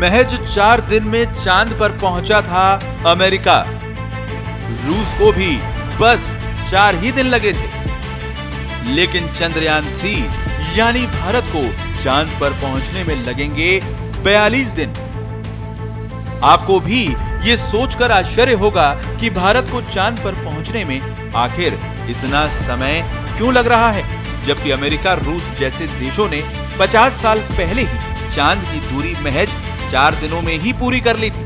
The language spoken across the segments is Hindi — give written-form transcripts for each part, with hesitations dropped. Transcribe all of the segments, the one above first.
महज 4 दिन में चांद पर पहुंचा था अमेरिका। रूस को भी बस 4 ही दिन लगे थे, लेकिन चंद्रयान 3 यानी भारत को चांद पर पहुंचने में लगेंगे 42 दिन। आपको भी ये सोचकर आश्चर्य होगा कि भारत को चांद पर पहुंचने में आखिर इतना समय क्यों लग रहा है, जबकि अमेरिका, रूस जैसे देशों ने 50 साल पहले ही चांद की दूरी महज 4 दिनों में ही पूरी कर ली थी।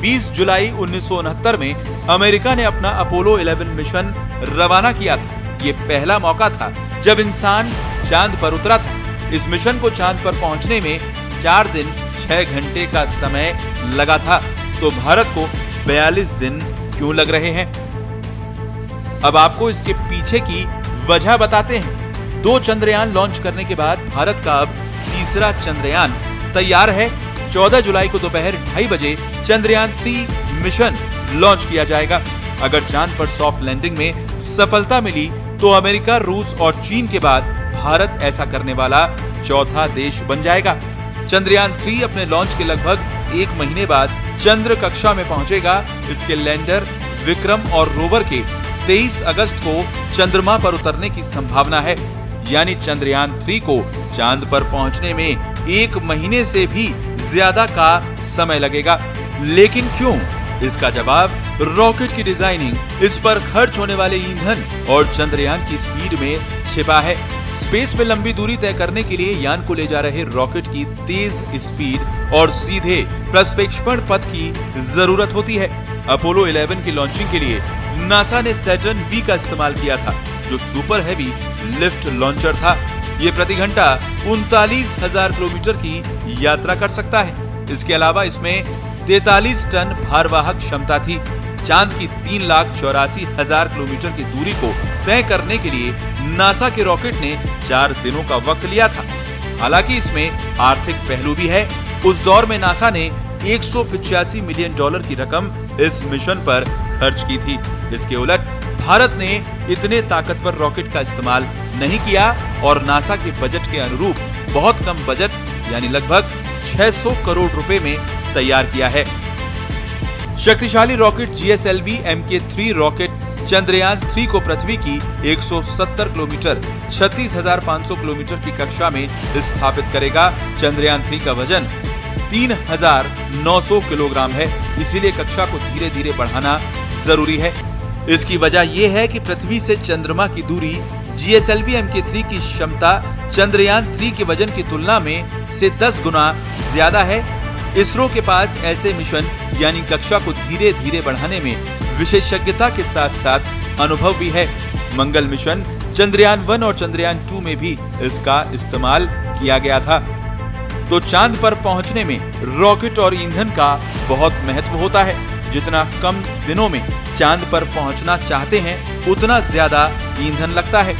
20 जुलाई 1969 में अमेरिका ने अपना अपोलो 11 मिशन रवाना किया था। ये पहला मौका था जब इंसान चांद पर उतरा था। इस मिशन को चांद पर पहुंचने में 4 दिन 6 घंटे का समय लगा था, तो भारत को 42 दिन क्यों लग रहे हैं? अब आपको इसके पीछे की वजह बताते हैं। 2 चंद्रयान लॉन्च करने के बाद भारत का अब तीसरा चंद्रयान तैयार है। 14 जुलाई को दोपहर 2:30 बजे चंद्रयान 3 मिशन लॉन्च किया जाएगा। अगर चांद पर सॉफ्ट लैंडिंग में सफलता मिली तो अमेरिका, रूस और चीन के बाद भारत ऐसा करने वाला चौथा देश बन जाएगा। चंद्रयान 3 अपने लॉन्च के लगभग 1 महीने बाद चंद्र कक्षा में पहुंचेगा। इसके लैंडर विक्रम और रोवर के 23 अगस्त को चंद्रमा पर उतरने की संभावना है। यानी चंद्रयान 3 को चांद पर पहुंचने में 1 महीने से भी ज्यादा का समय लगेगा। लेकिन क्यों? इसका जवाब रॉकेट की डिजाइनिंग, इस पर खर्च होने वाले ईंधन और चंद्रयान की स्पीड में छिपा है। स्पेस में लंबी दूरी तय करने के लिए यान को ले जा रहे रॉकेट की तेज स्पीड और सीधे प्रक्षेपण पथ की जरूरत होती है। अपोलो 11 की लॉन्चिंग के लिए नासा ने सैटर्न V का इस्तेमाल किया था, जो सुपर हैवी लिफ्ट लॉन्चर था। ये प्रति घंटा 39,000 किलोमीटर की यात्रा कर सकता है। इसके अलावा इसमें 43 टन भारवाहक क्षमता थी। चांद की 3,84,000 किलोमीटर की दूरी को तय करने के लिए नासा के रॉकेट ने 4 दिनों का वक्त लिया था। हालांकि इसमें आर्थिक पहलू भी है। उस दौर में नासा ने $185 मिलियन की रकम इस मिशन पर खर्च की थी। इसके उलट भारत ने इतने ताकतवर रॉकेट का इस्तेमाल नहीं किया और नासा के बजट के अनुरूप बहुत कम बजट यानी लगभग 600 करोड़ रुपए में तैयार किया है। शक्तिशाली rocket GSLV Mk3 rocket Chandrayaan 3 को पृथ्वी की 170 किलोमीटर 36,500 किलोमीटर की कक्षा में स्थापित करेगा। चंद्रयान 3 का वजन 3,900 किलोग्राम है, इसीलिए कक्षा को धीरे धीरे बढ़ाना जरूरी है। इसकी वजह यह है कि पृथ्वी से चंद्रमा की दूरी GSLV Mk3 की क्षमता चंद्रयान 3 के वजन की तुलना में से 10 गुना ज्यादा है। इसरो के पास ऐसे मिशन यानी कक्षा को धीरे धीरे बढ़ाने में विशेषज्ञता के साथ साथ अनुभव भी है। मंगल मिशन चंद्रयान 1 और चंद्रयान 2 में भी इसका इस्तेमाल किया गया था। तो चांद पर पहुंचने में रॉकेट और ईंधन का बहुत महत्व होता है। जितना कम दिनों में चांद पर पहुंचना चाहते हैं, उतना ज्यादा ईंधन लगता है।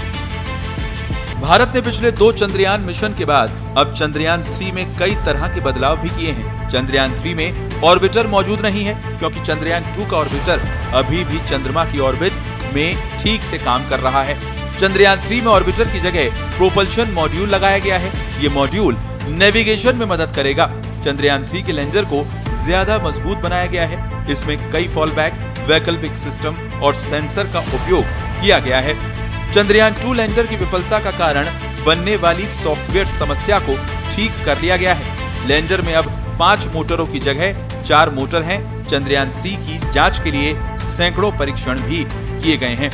भारत ने पिछले 2 चंद्रयान मिशन के बाद अब चंद्रयान 3 में कई तरह के बदलाव भी किए हैं। चंद्रयान 3 में ऑर्बिटर मौजूद नहीं है, क्योंकि चंद्रयान 2 का ऑर्बिटर अभी भी चंद्रमा की ऑर्बिट में ठीक से काम कर रहा है। चंद्रयान 3 में ऑर्बिटर की जगह प्रोपल्शन मॉड्यूल लगाया गया है। ये मॉड्यूल नेविगेशन में मदद करेगा। चंद्रयान 3 के लैंडर को ज्यादा मजबूत बनाया गया है। इसमें कई फॉलबैक, वैकल्पिक सिस्टम और सेंसर का उपयोग किया गया है। चंद्रयान 2 लैंडर की विफलता का कारण बनने वाली सॉफ्टवेयर समस्या को ठीक कर लिया गया है। लैंडर में अब 5 मोटरों की जगह 4 मोटर हैं। चंद्रयान 3 की जांच के लिए सैकड़ों परीक्षण भी किए गए हैं।